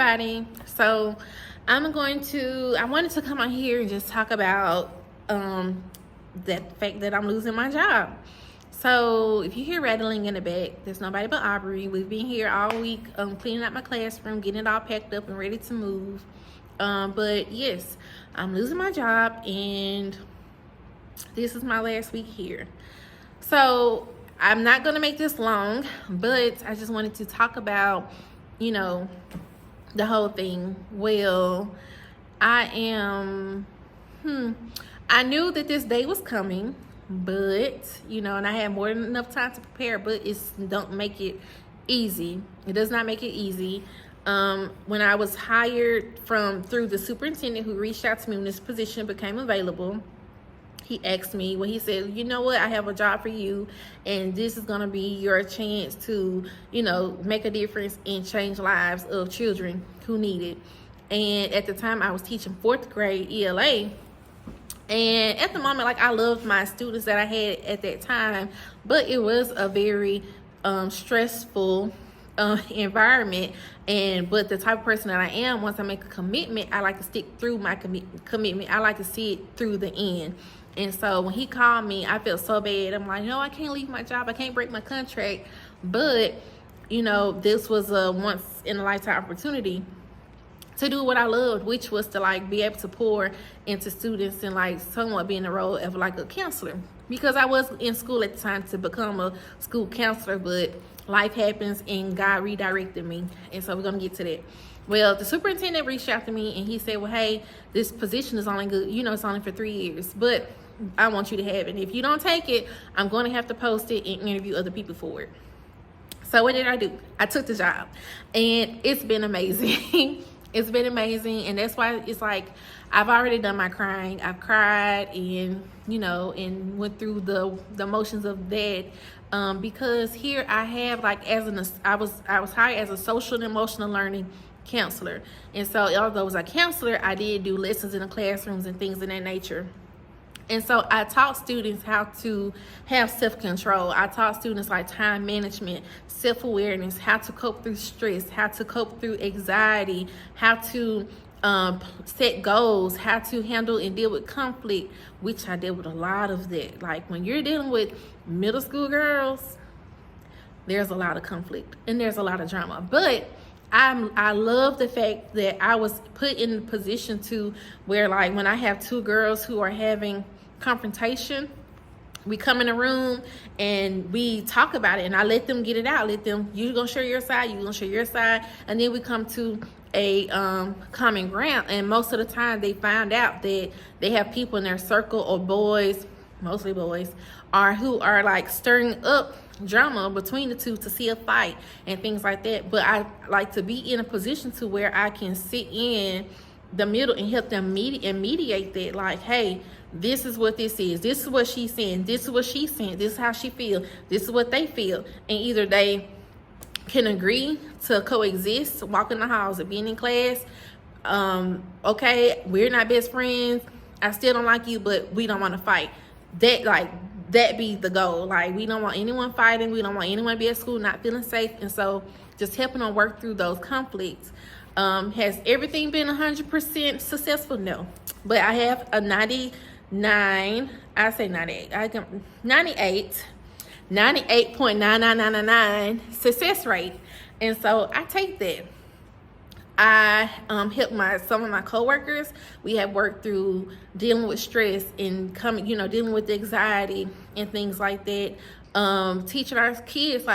everybody. So I wanted to come on here and just talk about the fact that I'm losing my job. So if you hear rattling in the back, there's nobody but Aubrey. We've been here all week cleaning out my classroom, getting it all packed up and ready to move. But yes, I'm losing my job and this is my last week here. So I'm not going to make this long, but I just wanted to talk about, the whole thing. Well, I knew that this day was coming, but, and I had more than enough time to prepare, but don't make it easy. It does not make it easy. When I was hired through the superintendent who reached out to me when this position became available, he asked me, he said, you know what, I have a job for you, and this is going to be your chance to, make a difference and change lives of children who need it. And at the time, I was teaching 4th grade ELA. And at the moment, I loved my students that I had at that time, but it was a very stressful environment. But the type of person that I am, once I make a commitment, I like to stick through my commitment. I like to see it through the end. And so when he called me, I felt so bad. I'm like, no, I can't leave my job. I can't break my contract. But, this was a once in a lifetime opportunity to do what I loved, which was to be able to pour into students and somewhat be in the role of a counselor. Because I was in school at the time to become a school counselor, but life happens and God redirected me. And so we're going to get to that. Well, the superintendent reached out to me and he said, well, hey, this position is only good, it's only for 3 years, but I want you to have it. And if you don't take it, I'm going to have to post it and interview other people for it. So what did I do? I took the job and it's been amazing. It's been amazing. And that's why it's I've already done my crying. I've cried and, and went through the motions of that. Because here I have I was hired as a social and emotional learning counselor. And so although I was a counselor, I did do lessons in the classrooms and things of that nature. And so I taught students how to have self-control. I taught students time management, self-awareness, how to cope through stress, how to cope through anxiety, how to set goals, how to handle and deal with conflict, which I deal with a lot of that. When you're dealing with middle school girls, there's a lot of conflict and there's a lot of drama. But I love the fact that I was put in the position to where when I have 2 girls who are having confrontation, we come in a room and we talk about it and I let them get it out. You're gonna share your side, you're gonna share your side, and then we come to a common ground. And most of the time they find out that they have people in their circle, or boys, mostly boys, who are stirring up drama between the two to see a fight and things like that. But I like to be in a position to where I can sit in the middle and help them mediate that. Hey, this is what this is. This is what she's saying. This is what she's saying. This is how she feels. This is what they feel. And either they can agree to coexist, walk in the halls and being in class. Okay, we're not best friends. I still don't like you, but we don't want to fight. That be the goal. We don't want anyone fighting. We don't want anyone to be at school not feeling safe. And so just helping them work through those conflicts. Has everything been 100% successful? No. But I have a 98.9999 success rate. And so I take that. I help some of my coworkers. We have worked through dealing with stress and dealing with anxiety and things like that. Teaching our kids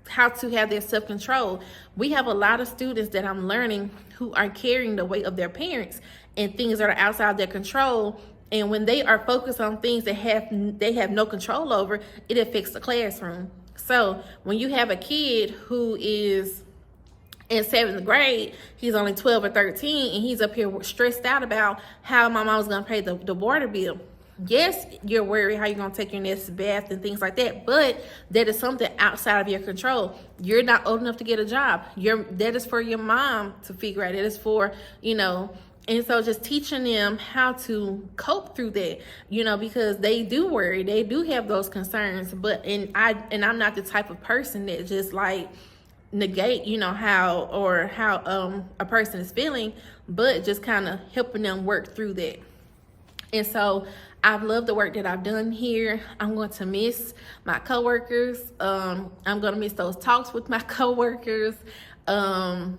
how to have their self-control. We have a lot of students that I'm learning who are carrying the weight of their parents and things that are outside their control. And when they are focused on things that they have no control over, it affects the classroom. So when you have a kid who is in 7th grade, he's only 12 or 13, and he's up here stressed out about how my mom's gonna pay the water bill. Yes, you're worried how you're going to take your next bath and things like that, but that is something outside of your control. You're not old enough to get a job. That is for your mom to figure out. It is for, and so just teaching them how to cope through that, because they do worry. They do have those concerns, and I'm not the type of person that just negate, how a person is feeling, but just kind of helping them work through that. And so I've loved the work that I've done here. I'm going to miss my coworkers. I'm going to miss those talks with my coworkers. I'm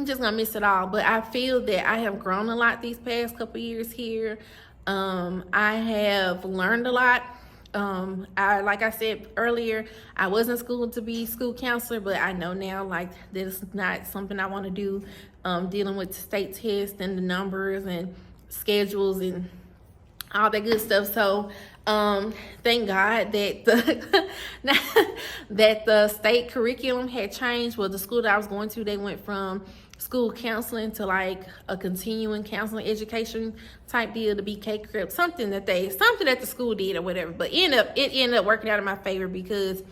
just going to miss it all. But I feel that I have grown a lot these past couple years here. I have learned a lot. Like I said earlier, I wasn't schooled to be school counselor, but I know now that it's not something I want to do, dealing with state tests and the numbers and schedules and all that good stuff. So thank God that the state curriculum had changed. Well, the school that I was going to, they went from school counseling to like a continuing counseling education type deal, to be K-CREP, something that the school did or whatever. But it ended up working out in my favor, because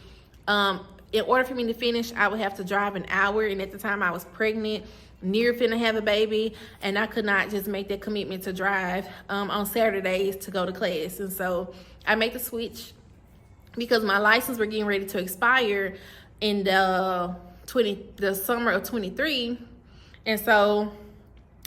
in order for me to finish, I would have to drive an hour, and at the time I was pregnant, near finna have a baby, and I could not just make that commitment to drive on Saturdays to go to class. And so I made the switch because my license were getting ready to expire in the summer of 23. And so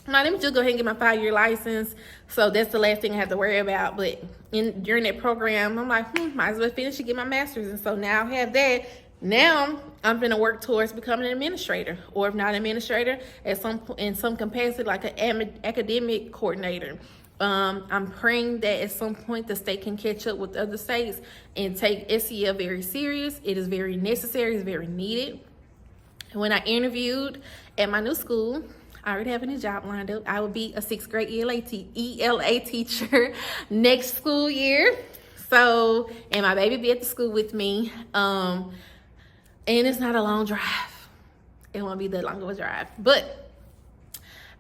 let me just go ahead and get my 5-year license. So that's the last thing I have to worry about. But during that program, I'm like, might as well finish and get my master's. And so now I have that. Now I'm going to work towards becoming an administrator, or if not an administrator, in some capacity, like an academic coordinator. I'm praying that at some point the state can catch up with other states and take SEL very serious. It is very necessary. It's very needed. When I interviewed at my new school, I already have a new job lined up. I will be a 6th grade ELA teacher next school year. So, and my baby be at the school with me. And it's not a long drive. It won't be that long of a drive. But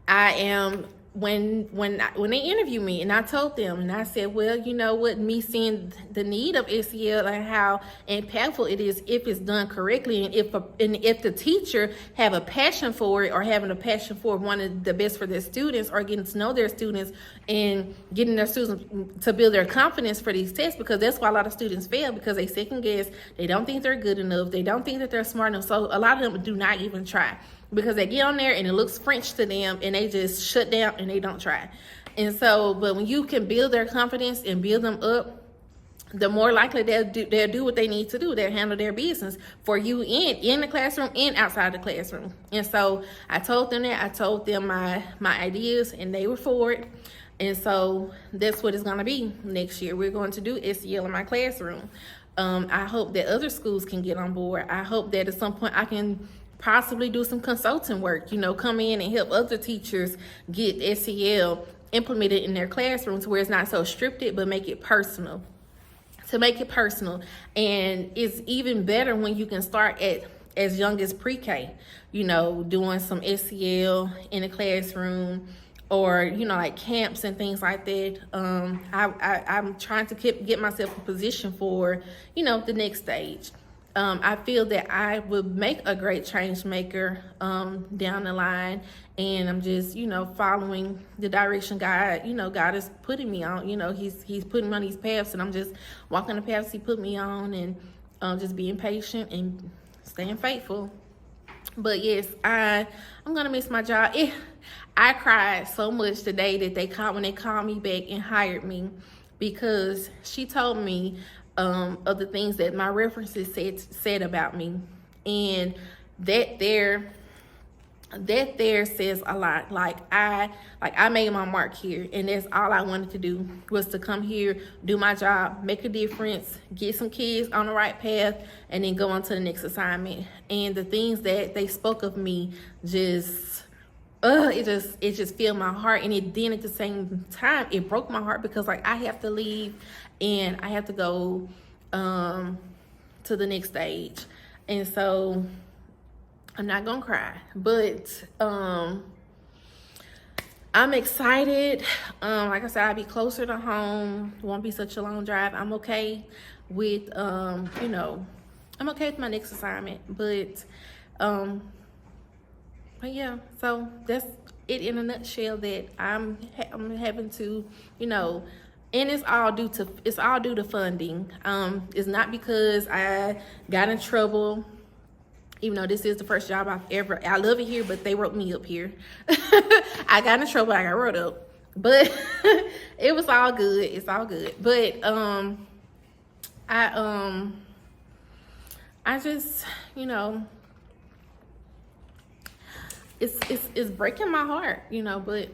I am, when they interviewed me, and I told them, and I said, well, you know what, me seeing the need of SEL and how impactful it is if it's done correctly, and if the teacher have a passion for it, or having a passion for wanting the best for their students, or getting to know their students and getting their students to build their confidence for these tests, because that's why a lot of students fail, because they second guess, they don't think they're good enough, they don't think that they're smart enough. So a lot of them do not even try, because they get on there and it looks French to them, and they just shut down and they don't try. And so, but when you can build their confidence and build them up, the more likely they'll do what they need to do. They'll handle their business for you in the classroom and outside the classroom. And so I told them that. I told them my ideas, and they were for it. And so that's what it's going to be next year. We're going to do SEL in my classroom. I hope that other schools can get on board. I hope that at some point I can possibly do some consulting work, come in and help other teachers get SEL implemented in their classrooms, where it's not so scripted, but make it personal. To make it personal. And it's even better when you can start at as young as pre-K, doing some SEL in the classroom, or like camps and things like that. I'm trying to get myself in position for the next stage. I feel that I would make a great change maker down the line, and I'm just following the direction God is putting me on. He's putting me on these paths, and I'm just walking the paths He put me on, and just being patient and staying faithful. But yes, I'm gonna miss my job. I cried so much today that when they called me back and hired me, because she told me of the things that my references said about me, and that there says a lot. Like I made my mark here, and that's all I wanted to do, was to come here, do my job, make a difference, get some kids on the right path, and then go on to the next assignment. And the things that they spoke of me it just filled my heart. And then at the same time, it broke my heart, because I have to leave and I have to go to the next stage. And so I'm not gonna cry, but I'm excited. Like I said, I'll be closer to home. It won't be such a long drive. I'm okay with I'm okay with my next assignment, but yeah, so that's it in a nutshell, that I'm having to, and it's all due to funding. It's not because I got in trouble. even though this is the first job I love it here, but they wrote me up here. I got in trouble, I got wrote up, but it was all good. It's all good. But I just, you know, it's breaking my heart, you know, but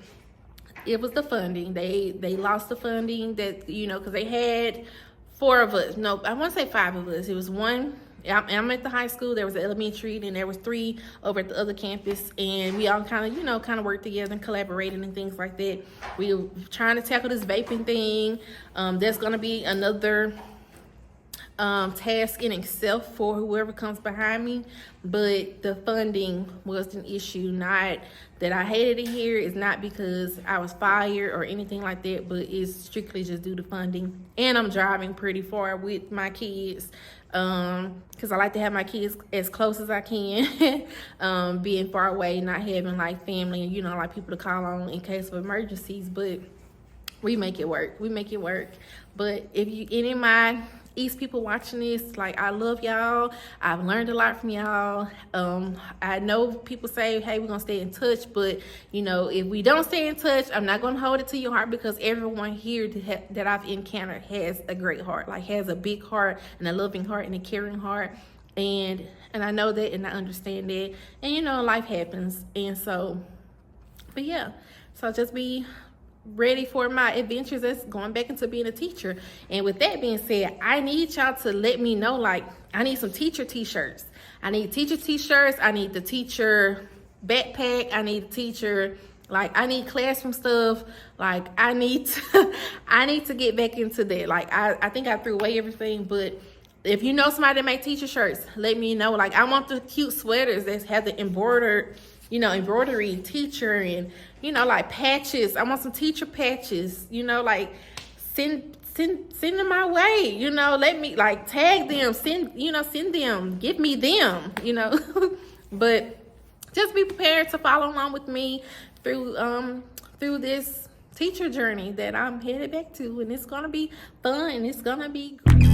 it was the funding. They lost the funding that, you know, because they had 4 of us. No, I want to say 5 of us. It was one. I'm at the high school. There was the elementary, and there was 3 over at the other campus, and we all kind of, you know, worked together and collaborated and things like that. We were trying to tackle this vaping thing. That's gonna be another task in itself for whoever comes behind me, but the funding was an issue. Not that I hated it here, it's not because I was fired or anything like that, but it's strictly just due to funding. And I'm driving pretty far with my kids, because I like to have my kids as close as I can. Being far away, not having like family and, you know, like people to call on in case of emergencies, but we make it work. But if you, any of my East people watching this, like, I love y'all. I've learned a lot from y'all. I know people say, hey, we're gonna stay in touch, but you know, if we don't stay in touch, I'm not gonna hold it to your heart, because everyone here that I've encountered has a great heart, like has a big heart and a loving heart and a caring heart, and I know that and I understand that, and you know, life happens. And so, but yeah, so just be ready for my adventures as going back into being a teacher. And with that being said, I need y'all to let me know, like, I need some teacher t-shirts. I need teacher t-shirts. I need the teacher backpack. I need a teacher, like, I need classroom stuff. Like, I need to get back into that. Like, I think I threw away everything, but if you know somebody that make teacher shirts, let me know. Like, I want the cute sweaters that have the embroidered, you know, embroidery teacher, and, you know, like patches. I want some teacher patches, you know, like send them my way, you know, let me, like, tag them, send them, give me them, you know. But just be prepared to follow along with me through this teacher journey that I'm headed back to, and it's gonna be fun, it's gonna be great.